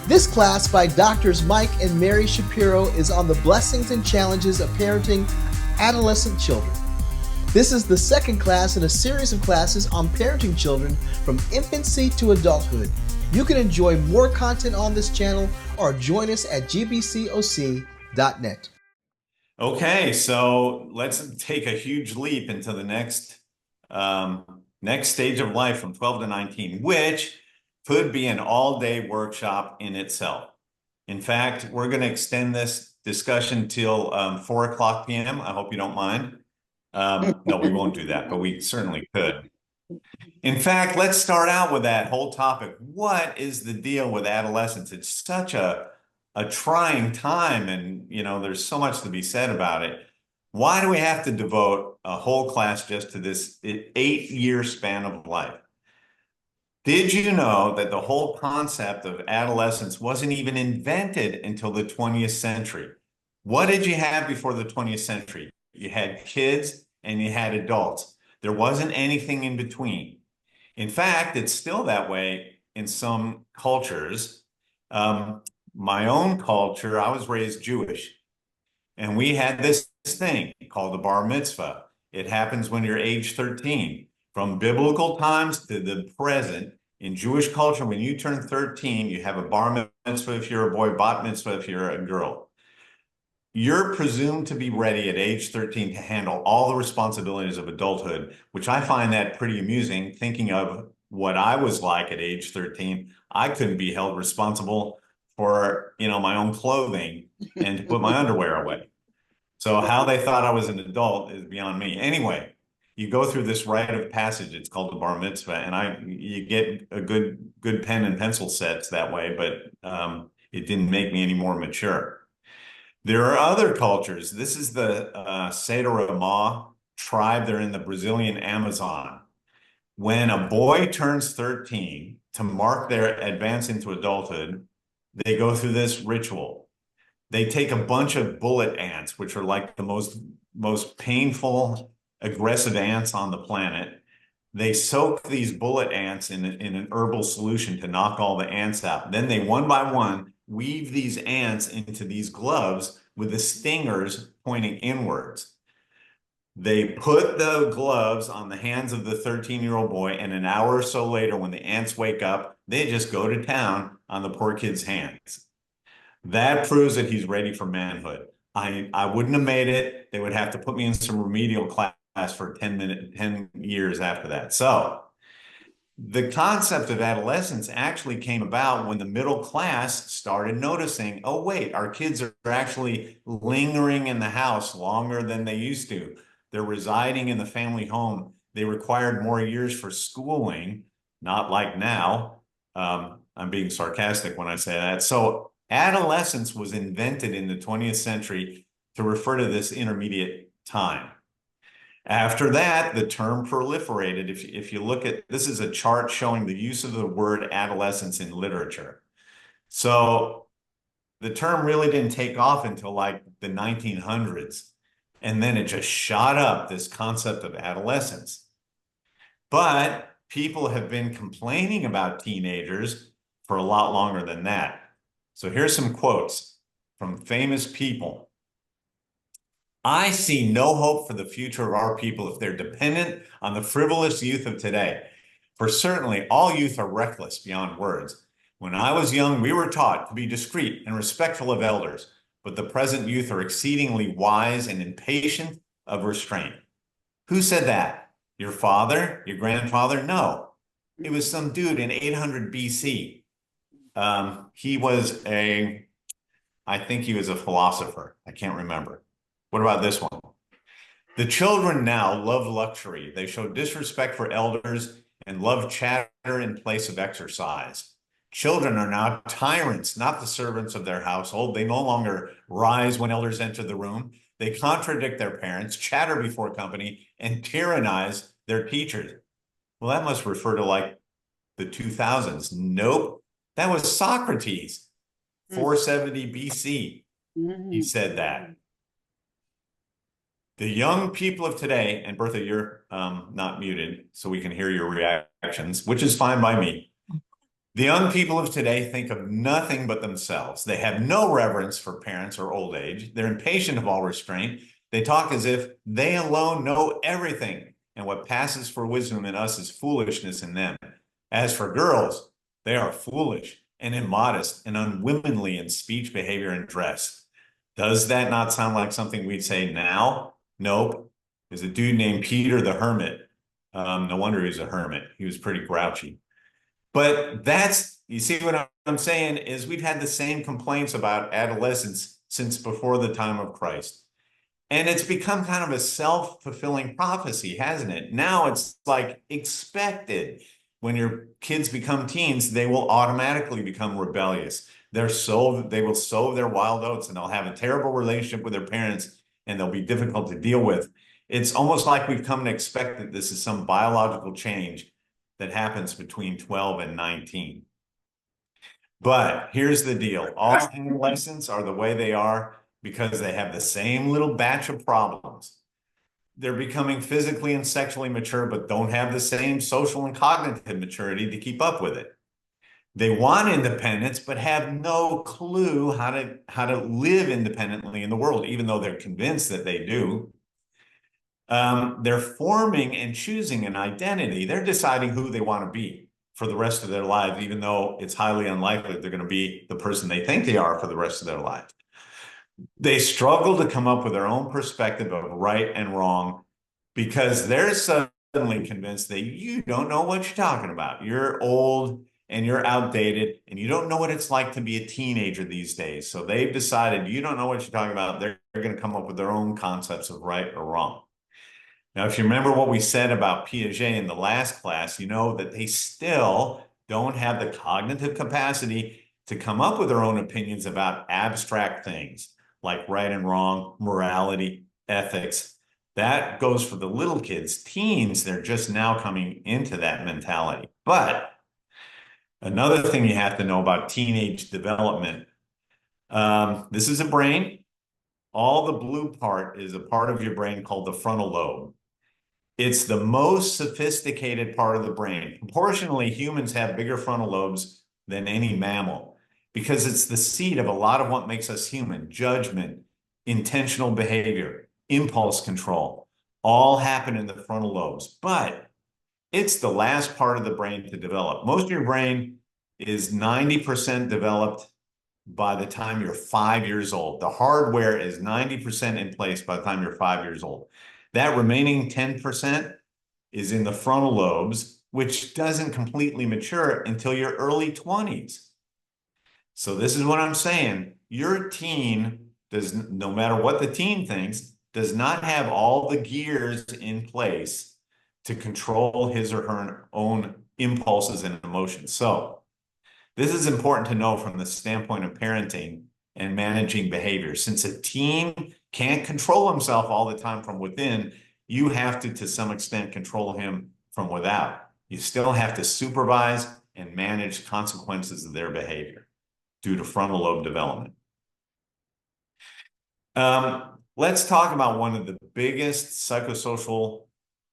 This class by Doctors Mike and Mary Shapiro is on the blessings and challenges of parenting adolescent children. This is the second class in a series of classes on parenting children from infancy to adulthood. You can enjoy more content on this channel or join us at gbcoc.net. Okay, so let's take a huge leap into the next stage of life from 12 to 19, which could be an all-day workshop in itself. In fact, we're going to extend this discussion till 4 o'clock p.m. I hope you don't mind. No, we won't do that, but we certainly could. In fact, let's start out with that whole topic. What is the deal with adolescence? It's such a trying time, and there's so much to be said about it. Why do we have to devote a whole class just to this 8-year span of life? Did you know that the whole concept of adolescence wasn't even invented until the 20th century? What did you have before the 20th century? You had kids and you had adults. There wasn't anything in between. In fact, it's still that way in some cultures. My own culture, I was raised Jewish, and we had this thing called the bar mitzvah. It happens when you're age 13. From biblical times to the present, in Jewish culture, when you turn 13, you have a bar mitzvah if you're a boy, bat mitzvah if you're a girl. You're presumed to be ready at age 13 to handle all the responsibilities of adulthood, which I find that pretty amusing, thinking of what I was like at age 13. I couldn't be held responsible for, my own clothing and to put my underwear away. So how they thought I was an adult is beyond me. Anyway, you go through this rite of passage. It's called the bar mitzvah, and you get a good pen and pencil sets that way, but it didn't make me any more mature. There are other cultures. This is the Seder Ramah tribe. They're in the Brazilian Amazon. When a boy turns 13, to mark their advance into adulthood, they go through this ritual. They take a bunch of bullet ants, which are like the most painful, aggressive ants on the planet. They soak these bullet ants in an herbal solution to knock all the ants out. Then they, one by one, weave these ants into these gloves with the stingers pointing inwards. They put the gloves on the hands of the 13-year-old boy, and an hour or so later, when the ants wake up, they just go to town on the poor kid's hands. That proves that he's ready for manhood. I wouldn't have made it. They would have to put me in some remedial class for 10 years after that. So the concept of adolescence actually came about when the middle class started noticing, oh, wait, our kids are actually lingering in the house longer than they used to. They're residing in the family home. They required more years for schooling, not like now. I'm being sarcastic when I say that. So adolescence was invented in the 20th century to refer to this intermediate time. After that, the term proliferated. If you look at, this is a chart showing the use of the word adolescence in literature. So the term really didn't take off until like the 1900s. And then it just shot up, this concept of adolescence. But people have been complaining about teenagers for a lot longer than that. So here's some quotes from famous people. I see no hope for the future of our people if they're dependent on the frivolous youth of today. For certainly all youth are reckless beyond words. When I was young, we were taught to be discreet and respectful of elders, but the present youth are exceedingly wise and impatient of restraint. Who said that? Your father? Your grandfather? No. It was some dude in 800 BC. He was I think he was a philosopher. I can't remember. What about this one? The children now love luxury. They show disrespect for elders and love chatter in place of exercise. Children are now tyrants, not the servants of their household. They no longer rise when elders enter the room. They contradict their parents, chatter before company, and tyrannize their teachers. Well, that must refer to like the 2000s. Nope. That was Socrates, 470 BC. He said that. The young people of today, and Bertha, you're not muted, so we can hear your reactions, which is fine by me. The young people of today think of nothing but themselves. They have no reverence for parents or old age. They're impatient of all restraint. They talk as if they alone know everything, and what passes for wisdom in us is foolishness in them. As for girls, they are foolish and immodest and unwomanly in speech, behavior, and dress. Does that not sound like something we'd say now? Nope. There's a dude named Peter the Hermit. No wonder he's a hermit. He was pretty grouchy. But you see what I'm saying is we've had the same complaints about adolescence since before the time of Christ. And it's become kind of a self-fulfilling prophecy, hasn't it? Now it's like expected. When your kids become teens, they will automatically become rebellious. They will sow their wild oats, and they'll have a terrible relationship with their parents, and they'll be difficult to deal with. It's almost like we've come to expect that this is some biological change that happens between 12 and 19. But here's the deal. All adolescents are the way they are because they have the same little batch of problems. They're becoming physically and sexually mature, but don't have the same social and cognitive maturity to keep up with it. They want independence, but have no clue how to live independently in the world, even though they're convinced that they do. They're forming and choosing an identity. They're deciding who they want to be for the rest of their lives, even though it's highly unlikely they're going to be the person they think they are for the rest of their lives. They struggle to come up with their own perspective of right and wrong because they're suddenly convinced that you don't know what you're talking about. You're old and you're outdated and you don't know what it's like to be a teenager these days. So they've decided you don't know what you're talking about. They're going to come up with their own concepts of right or wrong. Now, if you remember what we said about Piaget in the last class, you know that they still don't have the cognitive capacity to come up with their own opinions about abstract things like right and wrong, morality, ethics. That goes for the little kids. Teens, they're just now coming into that mentality. But another thing you have to know about teenage development, this is a brain. All the blue part is a part of your brain called the frontal lobe. It's the most sophisticated part of the brain. Proportionally, humans have bigger frontal lobes than any mammal because it's the seat of a lot of what makes us human. Judgment, intentional behavior, impulse control, all happen in the frontal lobes. But it's the last part of the brain to develop. Most of your brain is 90% developed by the time you're 5 years old. The hardware is 90% in place by the time you're 5 years old. That remaining 10% is in the frontal lobes, which doesn't completely mature until your early 20s. So this is what I'm saying. Your teen does, no matter what the teen thinks, does not have all the gears in place to control his or her own impulses and emotions. So this is important to know from the standpoint of parenting and managing behavior. Since a teen can't control himself all the time from within, you have to some extent, control him from without. You still have to supervise and manage consequences of their behavior due to frontal lobe development. Let's talk about one of the biggest psychosocial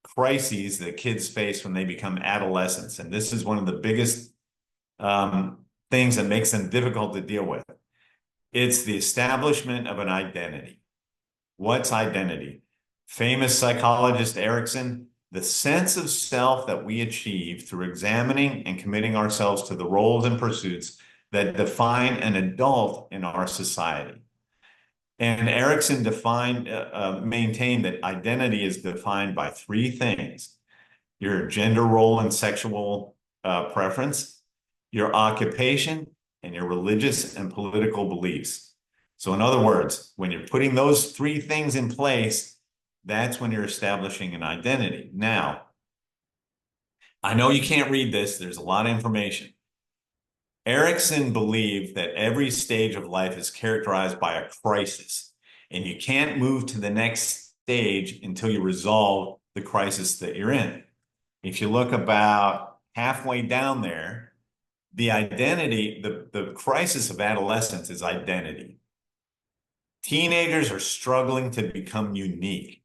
crises that kids face when they become adolescents. And this is one of the biggest things that makes them difficult to deal with. It's the establishment of an identity. What's identity? Famous psychologist Erikson, the sense of self that we achieve through examining and committing ourselves to the roles and pursuits that define an adult in our society. And Erikson maintained that identity is defined by three things: your gender role and sexual preference, your occupation, and your religious and political beliefs. So in other words, when you're putting those three things in place, that's when you're establishing an identity. Now, I know you can't read this. There's a lot of information. Erikson believed that every stage of life is characterized by a crisis, and you can't move to the next stage until you resolve the crisis that you're in. If you look about halfway down there, the identity, the crisis of adolescence is identity. Teenagers are struggling to become unique.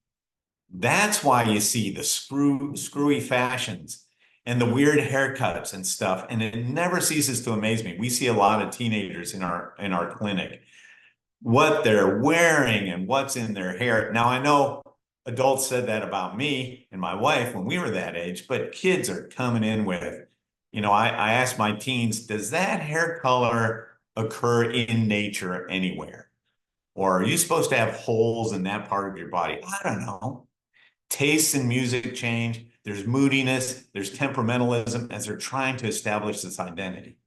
That's why you see the screwy fashions and the weird haircuts and stuff. And it never ceases to amaze me. We see a lot of teenagers in our clinic, what they're wearing and what's in their hair. Now, I know adults said that about me and my wife when we were that age, but kids are coming in with, I asked my teens, does that hair color occur in nature anywhere? Or are you supposed to have holes in that part of your body? I don't know. Tastes in music change. There's moodiness. There's temperamentalism as they're trying to establish this identity.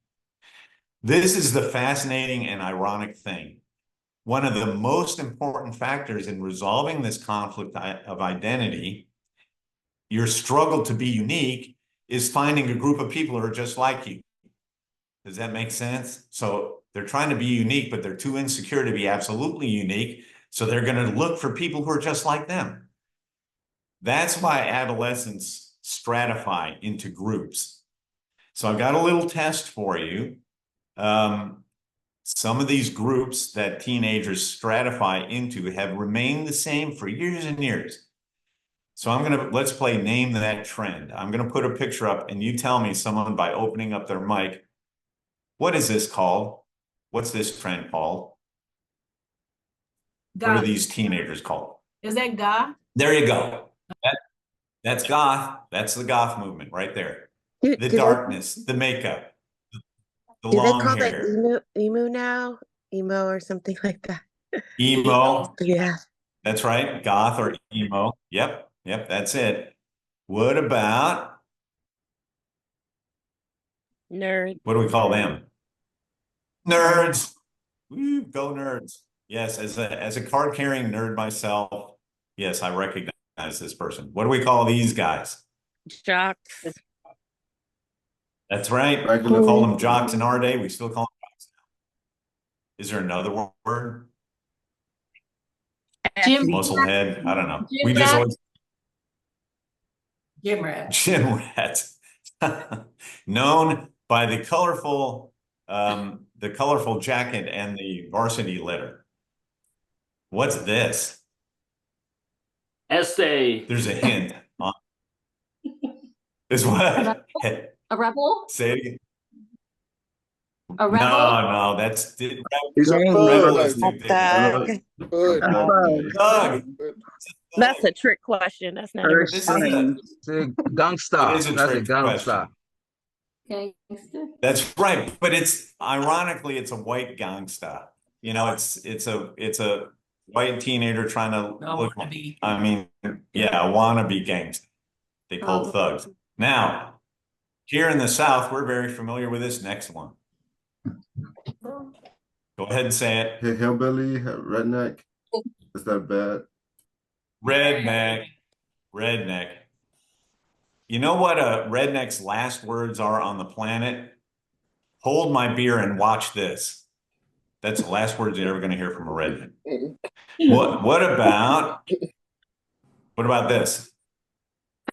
This is the fascinating and ironic thing. One of the most important factors in resolving this conflict of identity, your struggle to be unique, is finding a group of people who are just like you. Does that make sense? So they're trying to be unique, but they're too insecure to be absolutely unique. So they're going to look for people who are just like them. That's why adolescents stratify into groups. So I've got a little test for you. Some of these groups that teenagers stratify into have remained the same for years and years. So let's play Name That Trend. I'm going to put a picture up and you tell me, someone by opening up their mic, what is this called? What's this trend called? Goth. What are these teenagers called? Is that goth? There you go. That's goth. That's the goth movement right there. The darkness, the makeup, the long hair. Do they call that emo now? Emo or something like that? Emo. Yeah. That's right. Goth or emo. Yep. That's it. What about nerd? What do we call them? Nerds. Woo, go nerds. Yes, as a card-carrying nerd myself, yes, I recognize this person. What do we call these guys? Jocks. That's right. We call them jocks in our day. We still call them jocks now. Is there another word? Musclehead. I don't know. We just always gym rat. Gym rats. Known by the colorful jacket and the varsity letter. What's this? Essay. There's a hint. Is what? A rebel? Say it again. A rebel? No, that's rebel is too Thug. That's a trick question. That's not a gangster. That's a gangster. Gangster. That's right, but ironically it's a white gangster. It's a white teenager trying to look. I mean, yeah, a wannabe gangster. They call thugs. Now, here in the South, we're very familiar with this next one. Go ahead and say it. Hey, hillbilly, redneck. Is that bad? Redneck. You know what a redneck's last words are on the planet? Hold my beer and watch this. That's the last words you're ever going to hear from a redneck. What about this?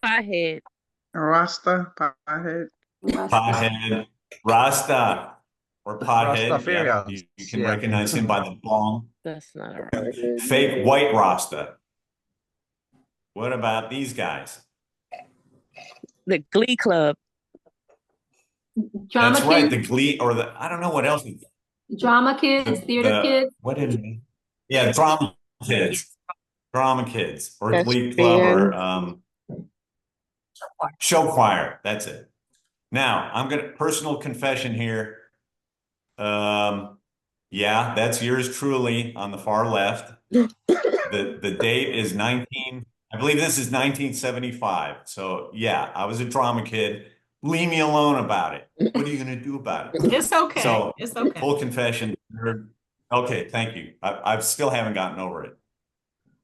Pothead. Rasta, pothead. Rasta, or pothead. Yeah, you can recognize him by the bong. That's not a right. Fake white Rasta. What about these guys? The Glee Club. Drama That's right, kids. the Glee, or I don't know what else. Drama kids, theater kids. What did it mean? Yeah, drama kids, or Glee Club, or show choir. That's it. Now I'm personal confession here. Yeah, that's yours truly on the far left. The date is I believe this is 1975. So yeah, I was a drama kid. Leave me alone about it. What are you going to do about it? It's okay. So it's okay. Full confession. Okay, thank you. I still haven't gotten over it.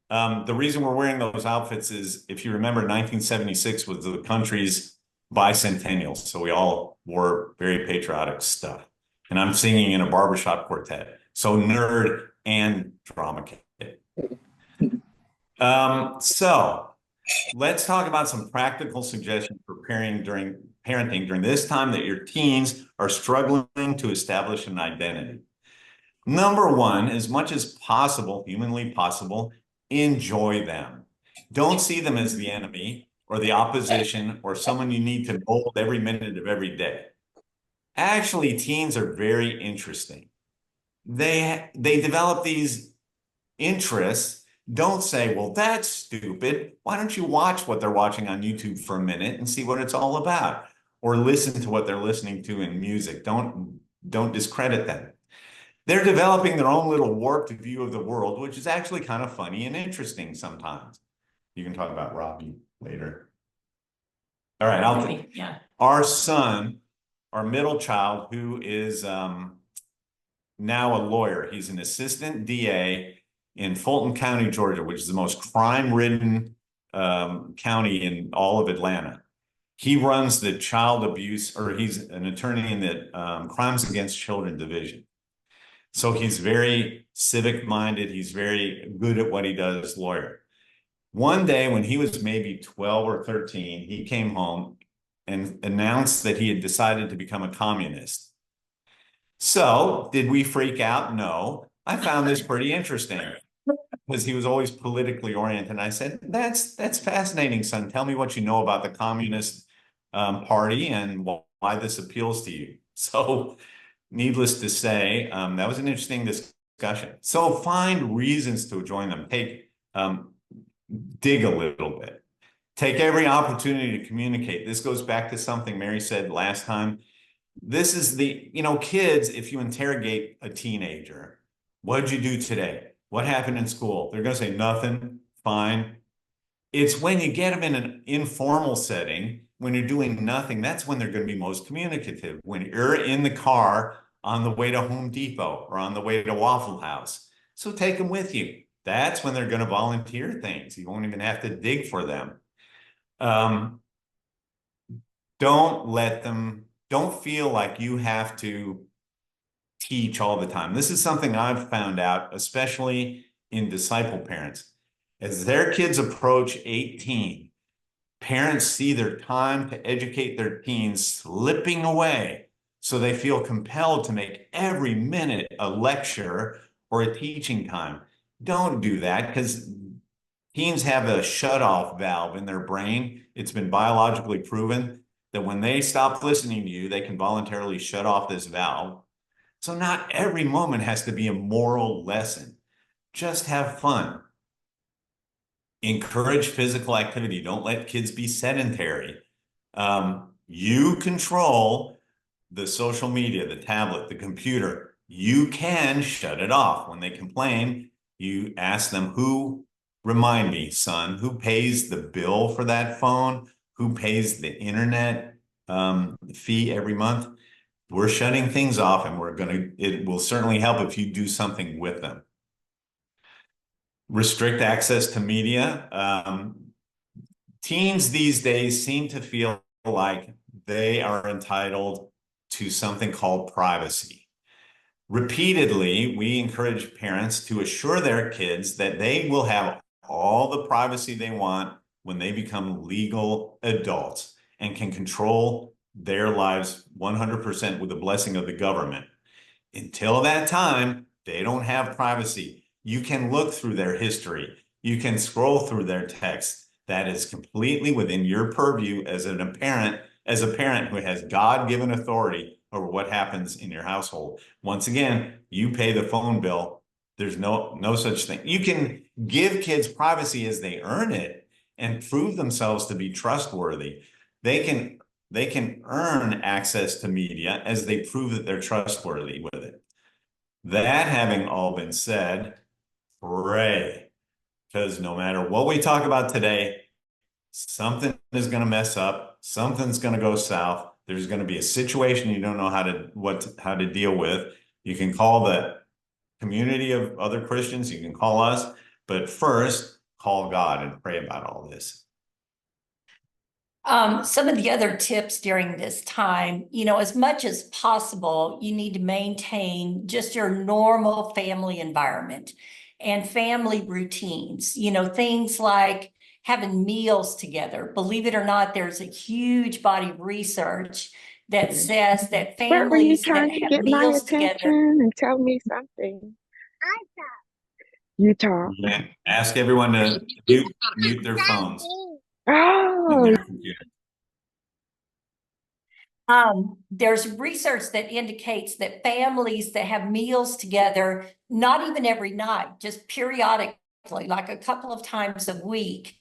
The reason we're wearing those outfits is, if you remember, 1976 was the country's bicentennial. So we all wore very patriotic stuff. And I'm singing in a barbershop quartet. So nerd and drama kid. So let's talk about some practical suggestions for parenting during this time that your teens are struggling to establish an identity. Number one, as much as possible, humanly possible, enjoy them. Don't see them as the enemy or the opposition or someone you need to mold every minute of every day. Actually, teens are very interesting. They develop these interests. Don't say, well, that's stupid. Why don't you watch what they're watching on YouTube for a minute and see what it's all about? Or listen to what they're listening to in music. Don't discredit them. They're developing their own little warped view of the world, which is actually kind of funny and interesting sometimes. You can talk about Robbie later. All right, our son, our middle child, who is now a lawyer. He's an assistant DA in Fulton County, Georgia, which is the most crime-ridden county in all of Atlanta. He runs the child abuse, or he's an attorney in the Crimes Against Children Division. So he's very civic-minded. He's very good at what he does, lawyer. One day when he was maybe 12 or 13, he came home and announced that he had decided to become a communist. So did we freak out? No. I found this pretty interesting because he was always politically oriented. And I said, that's fascinating, son. Tell me what you know about the Communist Party and why this appeals to you. So needless to say, that was an interesting discussion. So find reasons to join them. Dig a little bit. Take every opportunity to communicate. This goes back to something Mary said last time. This is the, kids, if you interrogate a teenager, what did you do today? What happened in school? They're going to say nothing, fine. It's when you get them in an informal setting, when you're doing nothing, that's when they're going to be most communicative. When you're in the car on the way to Home Depot or on the way to Waffle House. So take them with you. That's when they're going to volunteer things. You won't even have to dig for them. Don't feel like you have to teach all the time. This is something I've found out, especially in disciple parents. As their kids approach 18, parents see their time to educate their teens slipping away. So they feel compelled to make every minute a lecture or a teaching time. Don't do that, because teens have a shut-off valve in their brain. It's been biologically proven that when they stop listening to you, they can voluntarily shut off this valve. So not every moment has to be a moral lesson. Just have fun. Encourage physical activity. Don't let kids be sedentary. You control the social media, the tablet, the computer. You can shut it off. When they complain, you ask them, remind me, son, who pays the bill for that phone? Who pays the internet fee every month? We're shutting things off, and it will certainly help if you do something with them. Restrict access to media. Teens these days seem to feel like they are entitled to something called privacy. Repeatedly, we encourage parents to assure their kids that they will have all the privacy they want when they become legal adults and can control their lives 100% with the blessing of the government. Until that time, they don't have privacy. You can look through their history. You can scroll through their text. That is completely within your purview as a parent who has God-given authority over what happens in your household. Once again, you pay the phone bill. There's no such thing. You can give kids privacy as they earn it and prove themselves to be trustworthy. They can earn access to media as they prove that they're trustworthy with it. That having all been said, pray, because no matter what we talk about today, something is going to mess up. Something's going to go south. There's going to be a situation you don't know how to deal with. You can call the community of other Christians. You can call us, but first call God and pray about all this. Some of the other tips during this time, as much as possible, you need to maintain just your normal family environment and family routines, things like having meals together. Believe it or not, there's a huge body of research that says that Where were you families trying that to have get my meals attention together. and tell me something? You talk. Ask everyone to mute their phones. in Oh, their computer. There's research that indicates that families that have meals together, not even every night, just periodically, like a couple of times a week,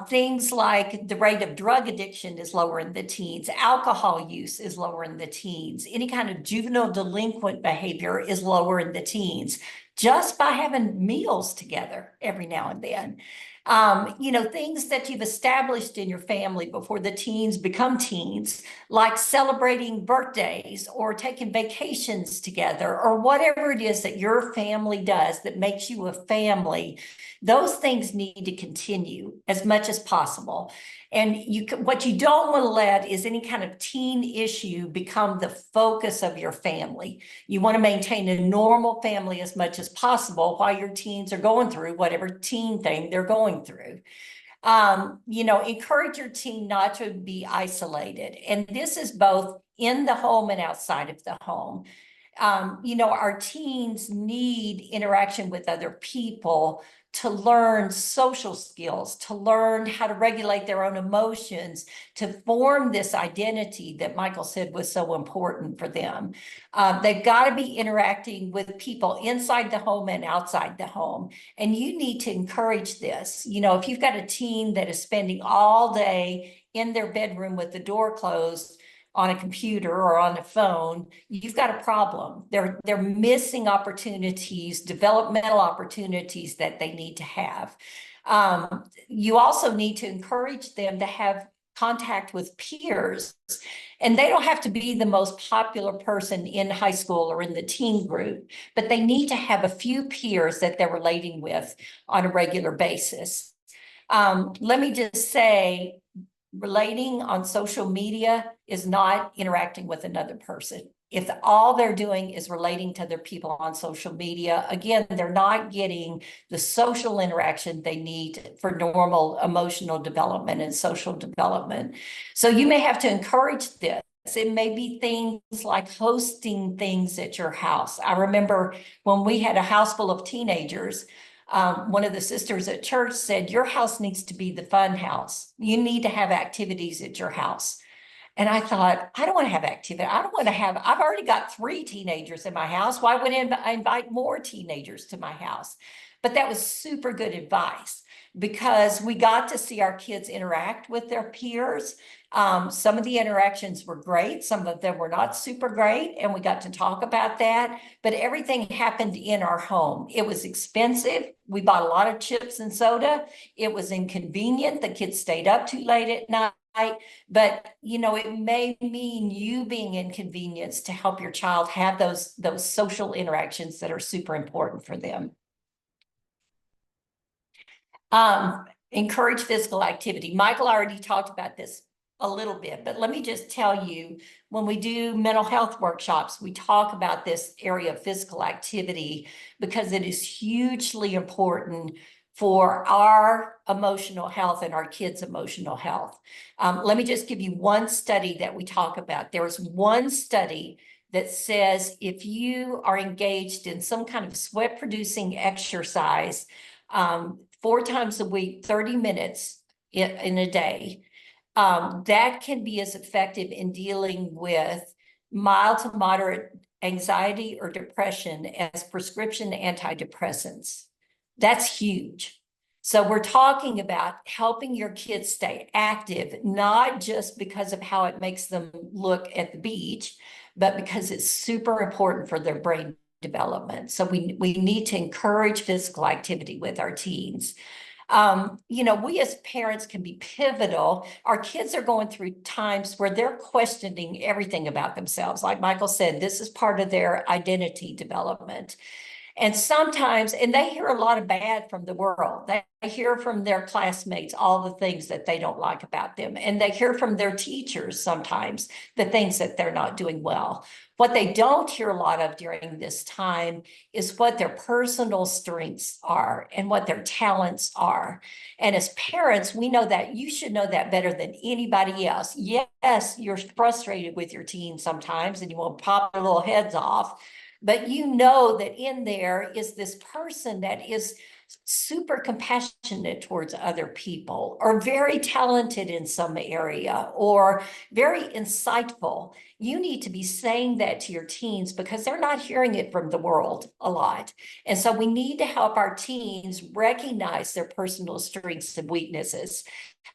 things like the rate of drug addiction is lower in the teens, alcohol use is lower in the teens, any kind of juvenile delinquent behavior is lower in the teens, just by having meals together every now and then. Things that you've established in your family before the teens become teens, like celebrating birthdays or taking vacations together, or whatever it is that your family does that makes you a family. Those things need to continue as much as possible. And what you don't want to let is any kind of teen issue become the focus of your family. You want to maintain a normal family as much as possible while your teens are going through whatever teen thing they're going through. Encourage your teen not to be isolated. And this is both in the home and outside of the home. Our teens need interaction with other people to learn social skills, to learn how to regulate their own emotions, to form this identity that Michael said was so important for them. They've got to be interacting with people inside the home and outside the home. And you need to encourage this. If you've got a teen that is spending all day in their bedroom with the door closed, on a computer or on a phone, you've got a problem. They're missing opportunities, developmental opportunities that they need to have. You also need to encourage them to have contact with peers. And they don't have to be the most popular person in high school or in the teen group, but they need to have a few peers that they're relating with on a regular basis. Let me just say, relating on social media is not interacting with another person. If all they're doing is relating to other people on social media, again, they're not getting the social interaction they need for normal emotional development and social development. So you may have to encourage this. It may be things like hosting things at your house. I remember when we had a house full of teenagers, one of the sisters at church said, your house needs to be the fun house. You need to have activities at your house. And I thought, I don't want to have activity. I've already got 3 teenagers in my house. Why would I invite more teenagers to my house? But that was super good advice, because we got to see our kids interact with their peers. Some of the interactions were great. Some of them were not super great. And we got to talk about that. But everything happened in our home. It was expensive. We bought a lot of chips and soda. It was inconvenient. The kids stayed up too late at night. But it may mean you being inconvenienced to help your child have those social interactions that are super important for them. Encourage physical activity. Michael already talked about this a little bit, but let me just tell you, when we do mental health workshops, we talk about this area of physical activity because it is hugely important for our emotional health and our kids' emotional health. Let me just give you one study that we talk about. There's one study that says if you are engaged in some kind of sweat-producing exercise 4 times a week, 30 minutes in a day, that can be as effective in dealing with mild to moderate anxiety or depression as prescription antidepressants. That's huge. So we're talking about helping your kids stay active, not just because of how it makes them look at the beach, but because it's super important for their brain development. So we need to encourage physical activity with our teens. We as parents can be pivotal. Our kids are going through times where they're questioning everything about themselves. Like Michael said, this is part of their identity development. And sometimes, and they hear a lot of bad from the world. They hear from their classmates all the things that they don't like about them. And they hear from their teachers sometimes the things that they're not doing well. What they don't hear a lot of during this time is what their personal strengths are and what their talents are. And as parents, we know that. You should know that better than anybody else. Yes, you're frustrated with your teen sometimes and you want to pop their little heads off. But you know that in there is this person that is super compassionate towards other people, or very talented in some area, or very insightful. You need to be saying that to your teens because they're not hearing it from the world a lot. And so we need to help our teens recognize their personal strengths and weaknesses.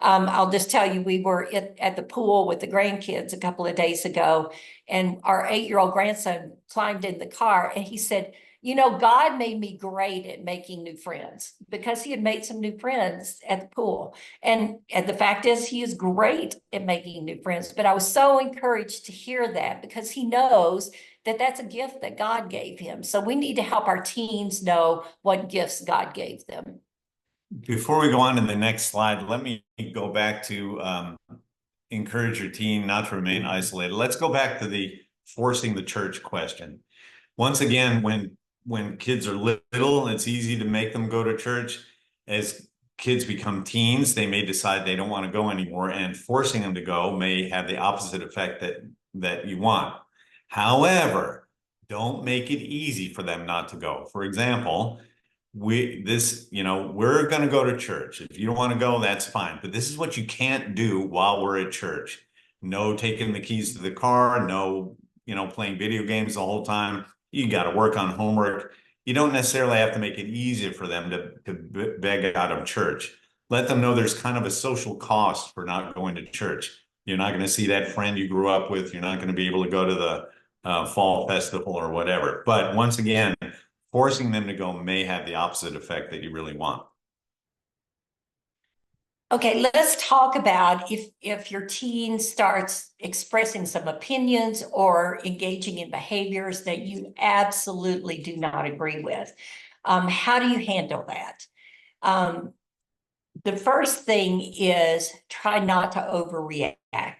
I'll just tell you, we were at the pool with the grandkids a couple of days ago, and our 8-year-old grandson climbed in the car and he said, you know, God made me great at making new friends, because he had made some new friends at the pool. And the fact is, he is great at making new friends. But I was so encouraged to hear that, because he knows that that's a gift that God gave him. So we need to help our teens know what gifts God gave them. Before we go on to the next slide, let me go back to encourage your teen not to remain isolated. Let's go back to the forcing the church question. Once again, when kids are little, it's easy to make them go to church. As kids become teens, they may decide they don't want to go anymore, and forcing them to go may have the opposite effect that you want. However, don't make it easy for them not to go. For example, we're going to go to church. If you don't want to go, that's fine. But this is what you can't do while we're at church. No taking the keys to the car, no, playing video games the whole time. You got to work on homework. You don't necessarily have to make it easier for them to beg out of church. Let them know there's kind of a social cost for not going to church. You're not going to see that friend you grew up with. You're not going to be able to go to the fall festival or whatever. But once again, forcing them to go may have the opposite effect that you really want. Okay, let's talk about if your teen starts expressing some opinions or engaging in behaviors that you absolutely do not agree with. How do you handle that? The first thing is try not to overreact.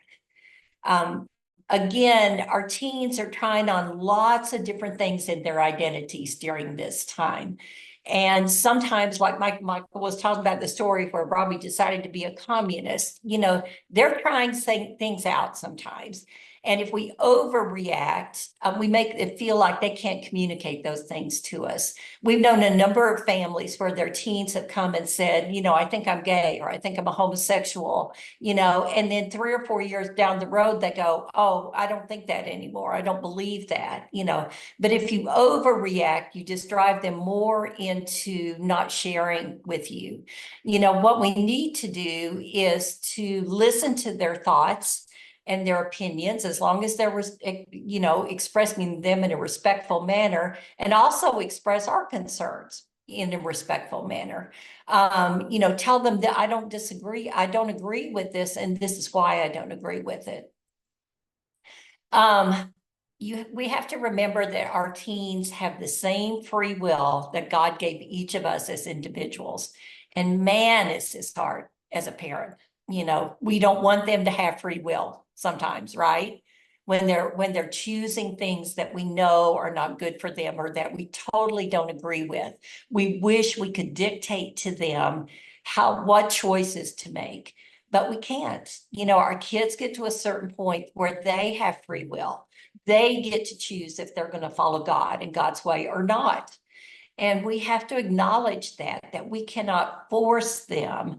Again, our teens are trying on lots of different things in their identities during this time. And sometimes, like Michael was talking about the story where Robbie decided to be a communist, they're trying things out sometimes. And if we overreact, we make it feel like they can't communicate those things to us. We've known a number of families where their teens have come and said, I think I'm gay, or I think I'm a homosexual, and then 3 or 4 years down the road, they go, oh, I don't think that anymore. I don't believe that, But if you overreact, you just drive them more into not sharing with you. What we need to do is to listen to their thoughts and their opinions, as long as they're, expressing them in a respectful manner, and also express our concerns in a respectful manner. Tell them that I don't disagree. I don't agree with this, and this is why I don't agree with it. We have to remember that our teens have the same free will that God gave each of us as individuals. And man, is this hard as a parent. We don't want them to have free will sometimes, right? When they're choosing things that we know are not good for them, or that we totally don't agree with. We wish we could dictate to them what choices to make, but we can't. Our kids get to a certain point where they have free will. They get to choose if they're going to follow God and God's way or not. And we have to acknowledge that we cannot force them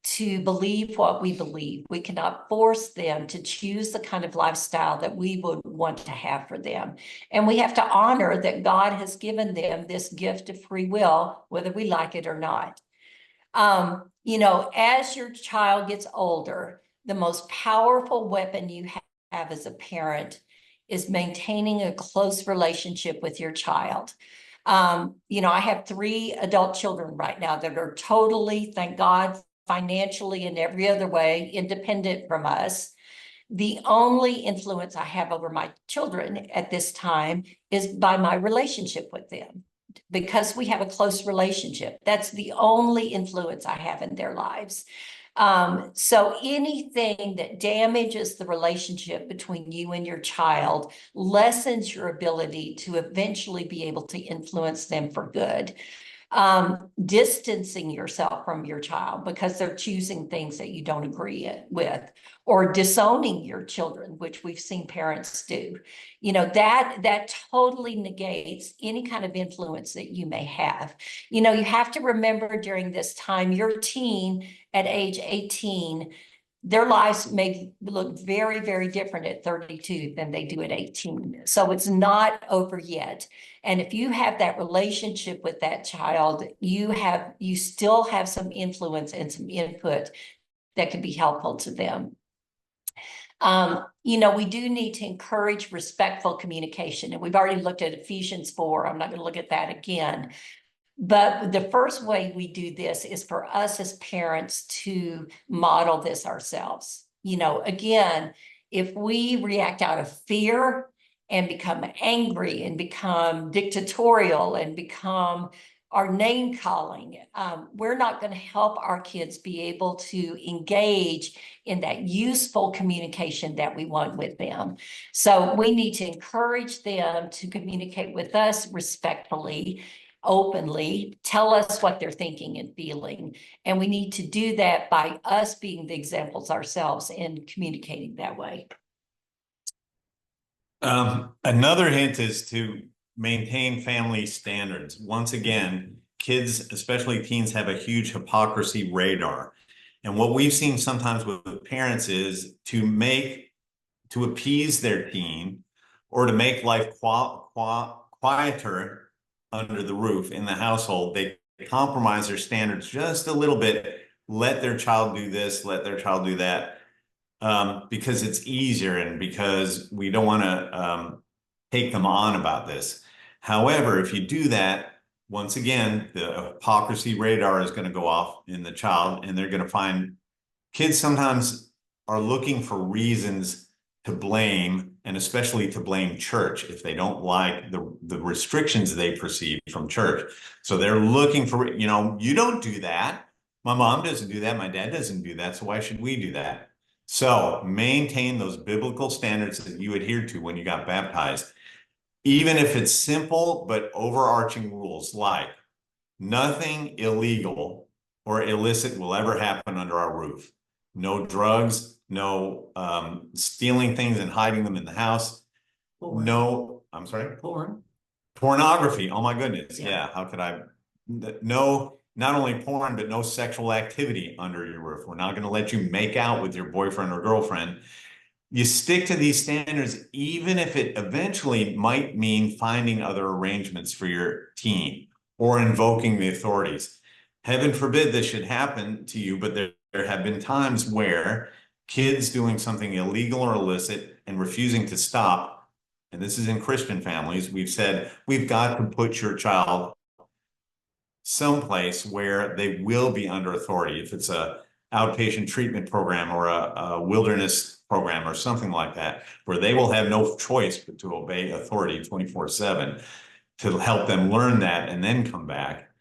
to believe what we believe. We cannot force them to choose the kind of lifestyle that we would want to have for them. And we have to honor that God has given them this gift of free will, whether we like it or not. As your child gets older, the most powerful weapon you have as a parent is maintaining a close relationship with your child. I have 3 adult children right now that are totally, thank God, financially and every other way independent from us. The only influence I have over my children at this time is by my relationship with them, because we have a close relationship. That's the only influence I have in their lives. So anything that damages the relationship between you and your child lessens your ability to eventually be able to influence them for good. distancing yourself from your child because they're choosing things that you don't agree with, or disowning your children, which we've seen parents do. You know, that totally negates any kind of influence that you may have. You know, you have to remember during this time, your teen at age 18, their lives may look very, very different at 32 than they do at 18. So it's not over yet. And if you have that relationship with that child, you still have some influence and some input that can be helpful to them. You know, we do need to encourage respectful communication. And we've already looked at Ephesians 4. I'm not going to look at that again. But the first way we do this is for us as parents to model this ourselves. You know, again, if we react out of fear and become angry and become dictatorial and become our name calling, we're not going to help our kids be able to engage in that useful communication that we want with them. So we need to encourage them to communicate with us respectfully, openly, tell us what they're thinking and feeling. And we need to do that by us being the examples ourselves and communicating that way. Another hint is to maintain family standards. Once again, kids, especially teens, have a huge hypocrisy radar. And what we've seen sometimes with parents is to appease their teen or to make life quieter under the roof in the household, they compromise their standards just a little bit, let their child do this, let their child do that, because it's easier and because we don't want to take them on about this. However, if you do that, once again, the hypocrisy radar is going to go off in the child, and they're going to find kids sometimes are looking for reasons to blame, and especially to blame church if they don't like the restrictions they perceive from church. So they're looking for, you know, you don't do that. My mom doesn't do that. My dad doesn't do that. So why should we do that? So maintain those biblical standards that you adhered to when you got baptized, even if it's simple but overarching rules like nothing illegal or illicit will ever happen under our roof. No drugs, no stealing things and hiding them in the house. No, I'm sorry? Pornography. Oh my goodness. Yeah. How could I? No, not only porn, but no sexual activity under your roof. We're not going to let you make out with your boyfriend or girlfriend. You stick to these standards, even if it eventually might mean finding other arrangements for your teen or invoking the authorities. Heaven forbid this should happen to you, but there have been times where kids doing something illegal or illicit and refusing to stop, and this is in Christian families, we've said, we've got to put your child someplace where they will be under authority. If it's a outpatient treatment program or a wilderness program or something like that, where they will have no choice but to obey authority 24/7 to help them learn that and then come back.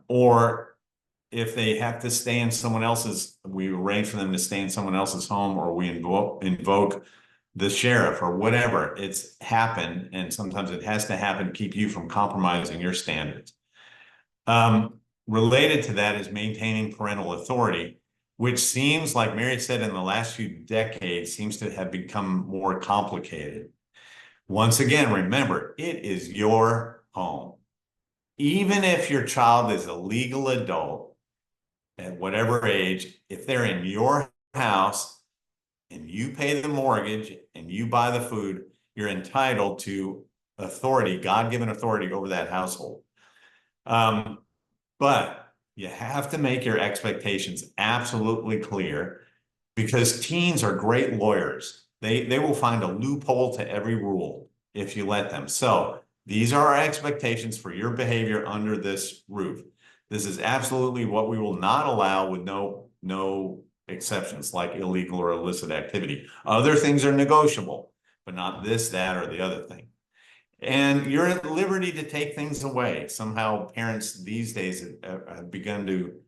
Or if they have to stay in someone else's, we arrange for them to stay in someone else's home, or we invoke the sheriff or whatever. It's happened, and sometimes it has to happen to keep you from compromising your standards. Related to that is maintaining parental authority, which seems, like Mary said, in the last few decades, seems to have become more complicated. Once again, remember, it is your home. Even if your child is a legal adult at whatever age, if they're in your house and you pay the mortgage and you buy the food, you're entitled to authority, God-given authority over that household. But you have to make your expectations absolutely clear, because teens are great lawyers. They will find a loophole to every rule if you let them. So these are our expectations for your behavior under this roof. This is absolutely what we will not allow, with no exceptions, like illegal or illicit activity. Other things are negotiable, but not this, that, or the other thing. And you're at liberty to take things away. Somehow parents these days have begun to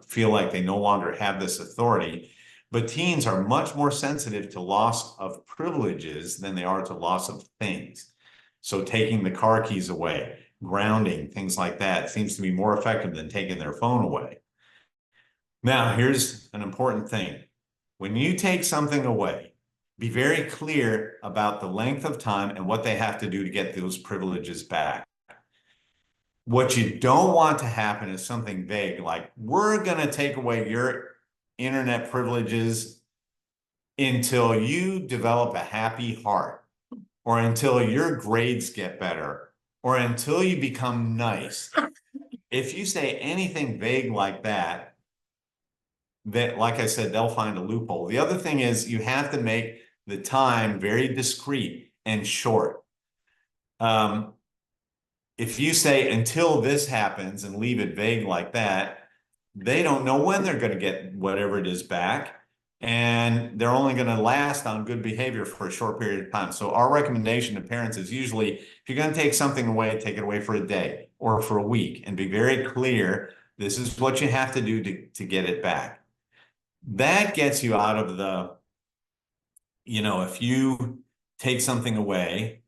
feel like they no longer have this authority. But teens are much more sensitive to loss of privileges than they are to loss of things. So taking the car keys away, grounding, things like that, seems to be more effective than taking their phone away. Now, here's an important thing. When you take something away, be very clear about the length of time and what they have to do to get those privileges back. What you don't want to happen is something vague, like, we're going to take away your internet privileges until you develop a happy heart, or until your grades get better, or until you become nice. If you say anything vague like that, like I said, they'll find a loophole. The other thing is you have to make the time very discreet and short. If you say until this happens and leave it vague like that, they don't know when they're going to get whatever it is back. And they're only going to last on good behavior for a short period of time. So our recommendation to parents is usually, if you're going to take something away, take it away for a day or for a week, and be very clear, this is what you have to do to get it back. That gets you out of the, if you take something away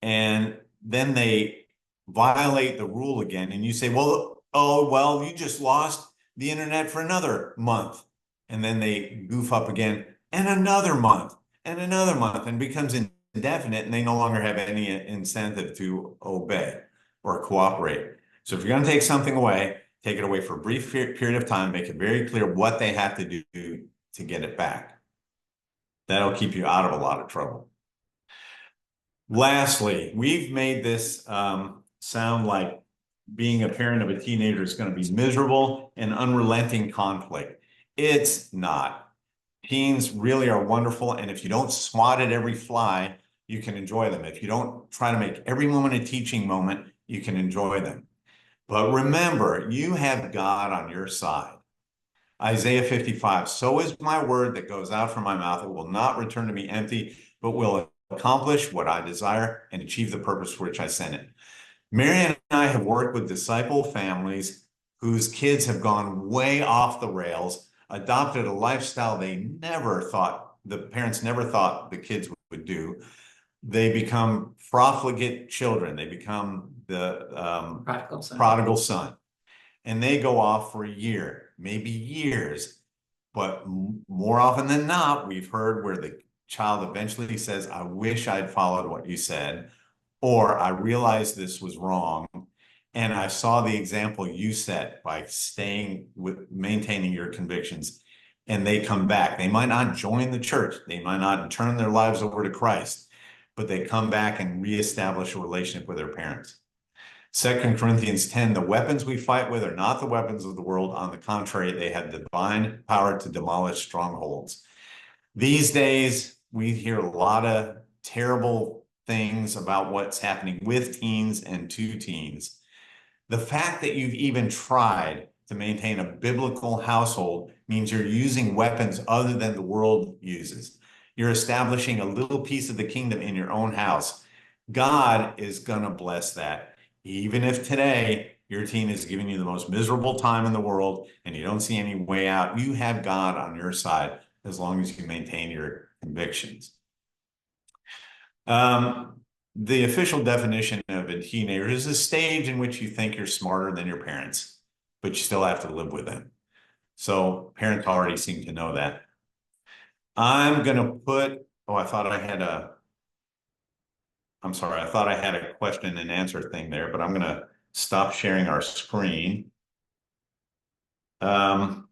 and then they violate the rule again, and you say, well, you just lost the internet for another month. And then they goof up again, and another month, and another month, and becomes indefinite, and they no longer have any incentive to obey or cooperate. So if you're going to take something away, take it away for a brief period of time, make it very clear what they have to do to get it back. That'll keep you out of a lot of trouble. Lastly, we've made this sound like being a parent of a teenager is going to be miserable and unrelenting conflict. It's not. Teens really are wonderful, and if you don't swat at every fly, you can enjoy them. If you don't try to make every moment a teaching moment, you can enjoy them. But remember, you have God on your side. Isaiah 55, so is my word that goes out from my mouth. It will not return to me empty, but will accomplish what I desire and achieve the purpose for which I sent it. Mary and I have worked with disciple families whose kids have gone way off the rails, adopted a lifestyle the parents never thought the kids would do. They become profligate children. They become the prodigal son. And they go off for a year, maybe years. But more often than not, we've heard where the child eventually says, I wish I'd followed what you said, or I realized this was wrong. And I saw the example you set by maintaining your convictions, and they come back. They might not join the church. They might not turn their lives over to Christ, but they come back and reestablish a relationship with their parents. 2 Corinthians 10, the weapons we fight with are not the weapons of the world. On the contrary, they have divine power to demolish strongholds. These days, we hear a lot of terrible things about what's happening with teens and to teens. The fact that you've even tried to maintain a biblical household means you're using weapons other than the world uses. You're establishing a little piece of the kingdom in your own house. God is going to bless that. Even if today your teen is giving you the most miserable time in the world and you don't see any way out, you have God on your side as long as you maintain your convictions. The official definition of a teenager is a stage in which you think you're smarter than your parents, but you still have to live with them. So parents already seem to know that. I'm going to put, I thought I had a question and answer thing there, but I'm going to stop sharing our screen. And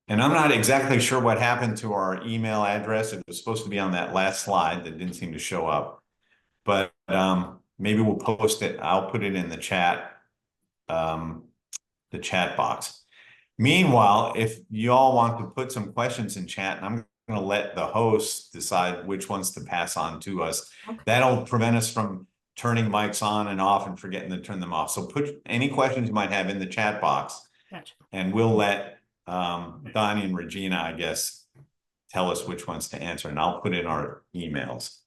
I'm not exactly sure what happened to our email address. It was supposed to be on that last slide that didn't seem to show up. But maybe we'll post it. I'll put it in the chat box. Meanwhile, if you all want to put some questions in chat, and I'm going to let the host decide which ones to pass on to us. Okay. That'll prevent us from turning mics on and off and forgetting to turn them off. So put any questions you might have in the chat box. Gotcha. And we'll let Donnie and Regina, I guess, tell us which ones to answer, and I'll put in our emails.